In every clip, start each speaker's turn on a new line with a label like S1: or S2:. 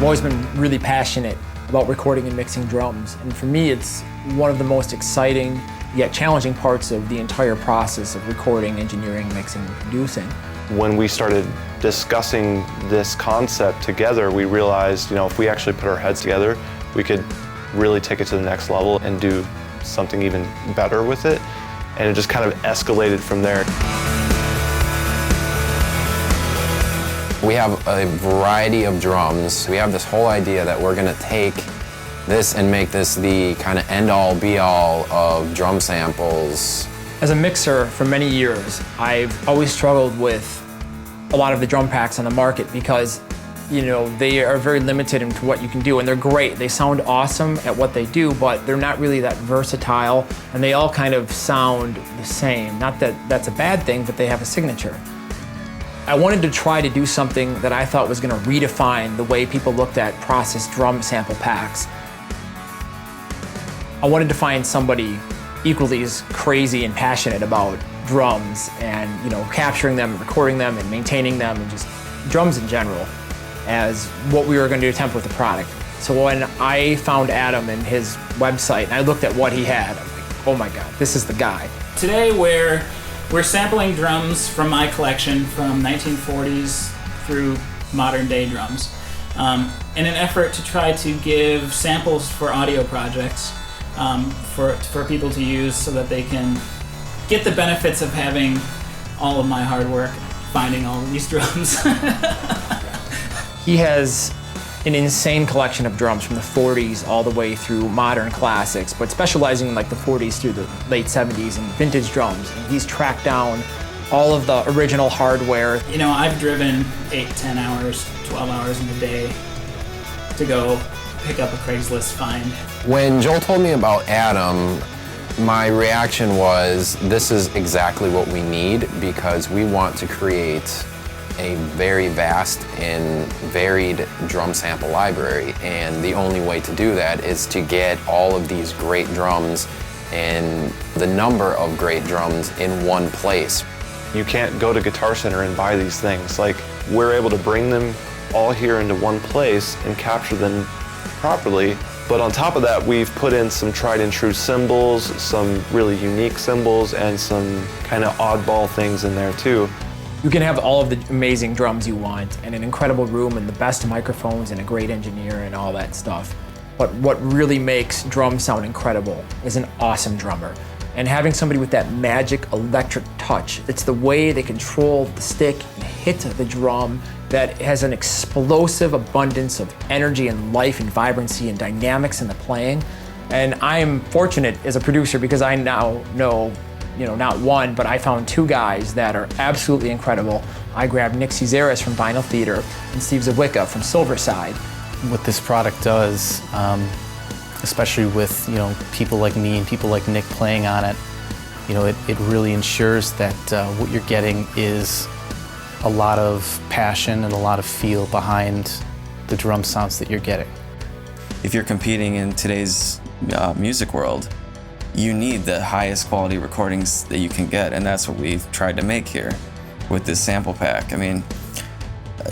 S1: always been really passionate about recording and mixing drums. And for me, it's one of the most exciting yet challenging parts of the entire process of recording, engineering, mixing, and producing.
S2: When we started discussing this concept together, we realized, if we actually put our heads together, we could really take it to the next level and do something even better with it. And it just kind of escalated from there.
S3: We have a variety of drums. We have this whole idea that we're gonna take this and make this the kind of end-all, be-all of drum samples.
S1: As a mixer for many years, I've always struggled with a lot of the drum packs on the market because, they are very limited into what you can do, and they're great. They sound awesome at what they do, but they're not really that versatile, and they all kind of sound the same. Not that that's a bad thing, but they have a signature. I wanted to try to do something that I thought was going to redefine the way people looked at processed drum sample packs. I wanted to find somebody equally as crazy and passionate about drums and, capturing them, recording them, and maintaining them, and just drums in general, as what we were going to attempt with the product. So when I found Adam and his website, and I looked at what he had, I'm like, oh my God, this is the guy.
S4: Today we're sampling drums from my collection from 1940s through modern day drums in an effort to try to give samples for audio projects for people to use so that they can get the benefits of having all of my hard work finding all of these drums.
S1: He has an insane collection of drums from the 40s all the way through modern classics, but specializing in like the 40s through the late 70s and vintage drums. And he's tracked down all of the original hardware.
S4: I've driven 8, 10 hours, 12 hours in a day to go pick up a Craigslist find.
S3: When Joel told me about Adam, my reaction was, this is exactly what we need, because we want to create a very vast and varied drum sample library, and the only way to do that is to get all of these great drums and the number of great drums in one place.
S2: You can't go to Guitar Center and buy these things. We're able to bring them all here into one place and capture them properly. But on top of that, we've put in some tried and true cymbals, some really unique cymbals, and some kind of oddball things in there too.
S1: You can have all of the amazing drums you want, and an incredible room, and the best microphones, and a great engineer, and all that stuff. But what really makes drums sound incredible is an awesome drummer. And having somebody with that magic electric touch, it's the way they control the stick and hit the drum that has an explosive abundance of energy and life and vibrancy and dynamics in the playing. And I am fortunate as a producer because I now know, not one, but I found 2 guys that are absolutely incredible. I grabbed Nick Cazares from Vinyl Theater and Steve Zawicka from Silverside.
S5: What this product does, especially with people like me and people like Nick playing on it, it really ensures that what you're getting is a lot of passion and a lot of feel behind the drum sounds that you're getting.
S6: If you're competing in today's music world, you need the highest quality recordings that you can get, and that's what we've tried to make here with this sample pack.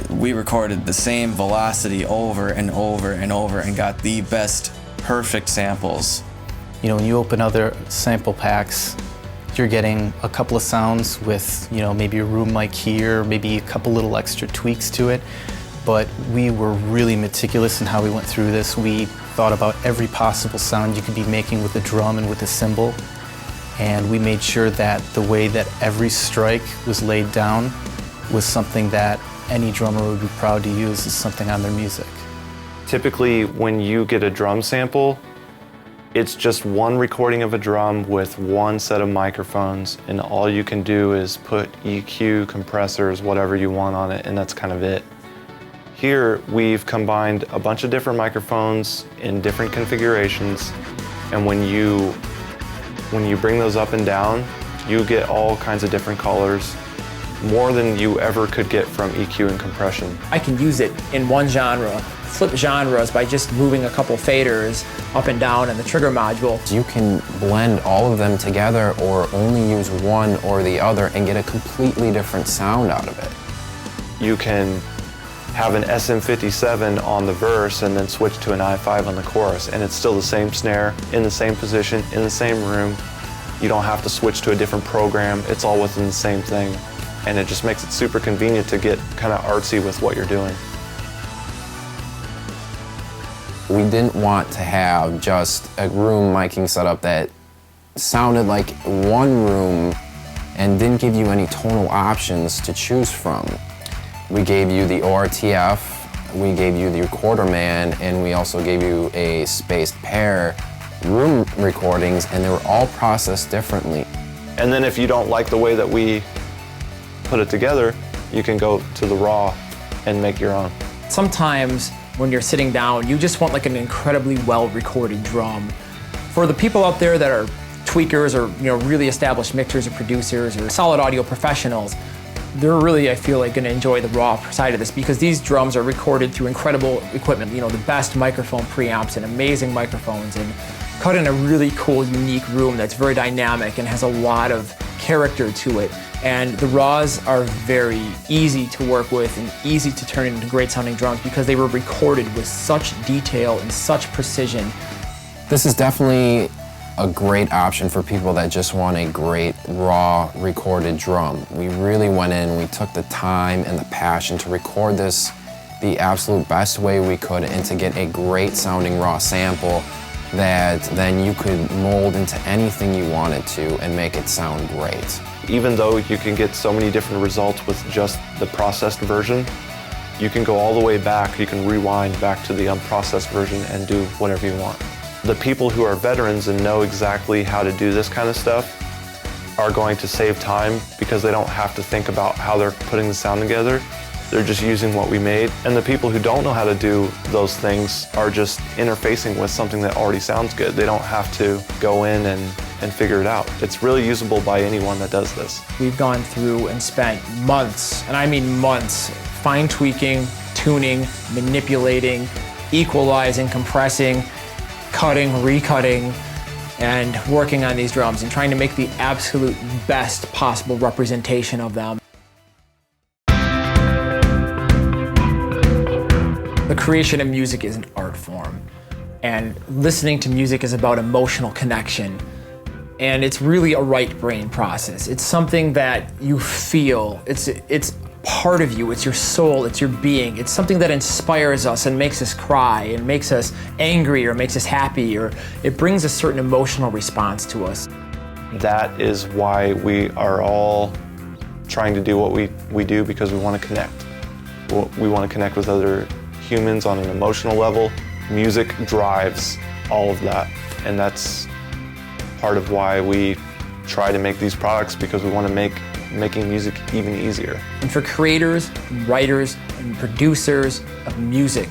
S6: We recorded the same velocity over and over and over and got the best perfect samples.
S5: When you open other sample packs, you're getting a couple of sounds with, maybe a room mic here, maybe a couple little extra tweaks to it. But we were really meticulous in how we went through this. We thought about every possible sound you could be making with a drum and with a cymbal. And we made sure that the way that every strike was laid down was something that any drummer would be proud to use as something on their music.
S2: Typically, when you get a drum sample, it's just one recording of a drum with one set of microphones, and all you can do is put EQ, compressors, whatever you want on it, and that's kind of it. Here, we've combined a bunch of different microphones in different configurations, and when you bring those up and down, you get all kinds of different colors, more than you ever could get from EQ and compression.
S1: I can use it in one genre, flip genres by just moving a couple faders up and down in the trigger module.
S3: You can blend all of them together or only use one or the other and get a completely different sound out of it.
S2: You can have an SM57 on the verse and then switch to an I5 on the chorus, and it's still the same snare, in the same position, in the same room. You don't have to switch to a different program. It's all within the same thing, and it just makes it super convenient to get kind of artsy with what you're doing.
S3: We didn't want to have just a room miking setup that sounded like one room and didn't give you any tonal options to choose from. We gave you the ORTF, we gave you the Recorder Man, and we also gave you a spaced pair room recordings, and they were all processed differently.
S2: And then if you don't like the way that we put it together, you can go to the raw and make your own.
S1: Sometimes when you're sitting down, you just want like an incredibly well-recorded drum. For the people out there that are tweakers or really established mixers or producers or solid audio professionals, they're really, I feel like, going to enjoy the raw side of this, because these drums are recorded through incredible equipment, the best microphone preamps and amazing microphones, and cut in a really cool, unique room that's very dynamic and has a lot of character to it. And the raws are very easy to work with and easy to turn into great sounding drums because they were recorded with such detail and such precision.
S3: This is definitely a great option for people that just want a great raw recorded drum. We really went in, we took the time and the passion to record this the absolute best way we could and to get a great sounding raw sample that then you could mold into anything you wanted to and make it sound great.
S2: Even though you can get so many different results with just the processed version, you can go all the way back, you can rewind back to the unprocessed version and do whatever you want. The people who are veterans and know exactly how to do this kind of stuff are going to save time because they don't have to think about how they're putting the sound together. They're just using what we made. And the people who don't know how to do those things are just interfacing with something that already sounds good. They don't have to go in and figure it out. It's really usable by anyone that does this.
S1: We've gone through and spent months, and I mean months, fine tweaking, tuning, manipulating, equalizing, compressing, cutting, recutting, and working on these drums and trying to make the absolute best possible representation of them. The creation of music is an art form, and listening to music is about emotional connection. And it's really a right brain process. It's something that you feel. It's part of you. It's your soul. It's your being. It's something that inspires us and makes us cry and makes us angry or makes us happy, or it brings a certain emotional response to us.
S2: That is why we are all trying to do what we do, because we want to connect. We want to connect with other humans on an emotional level. Music drives all of that, and that's part of why we try to make these products, because we want to make making music even easier.
S1: And for creators, and writers, and producers of music,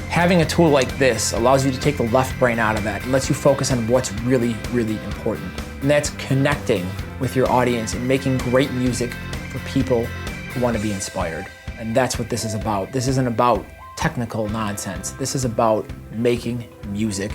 S1: having a tool like this allows you to take the left brain out of that. It lets you focus on what's really, really important. And that's connecting with your audience and making great music for people who want to be inspired. And that's what this is about. This isn't about technical nonsense. This is about making music.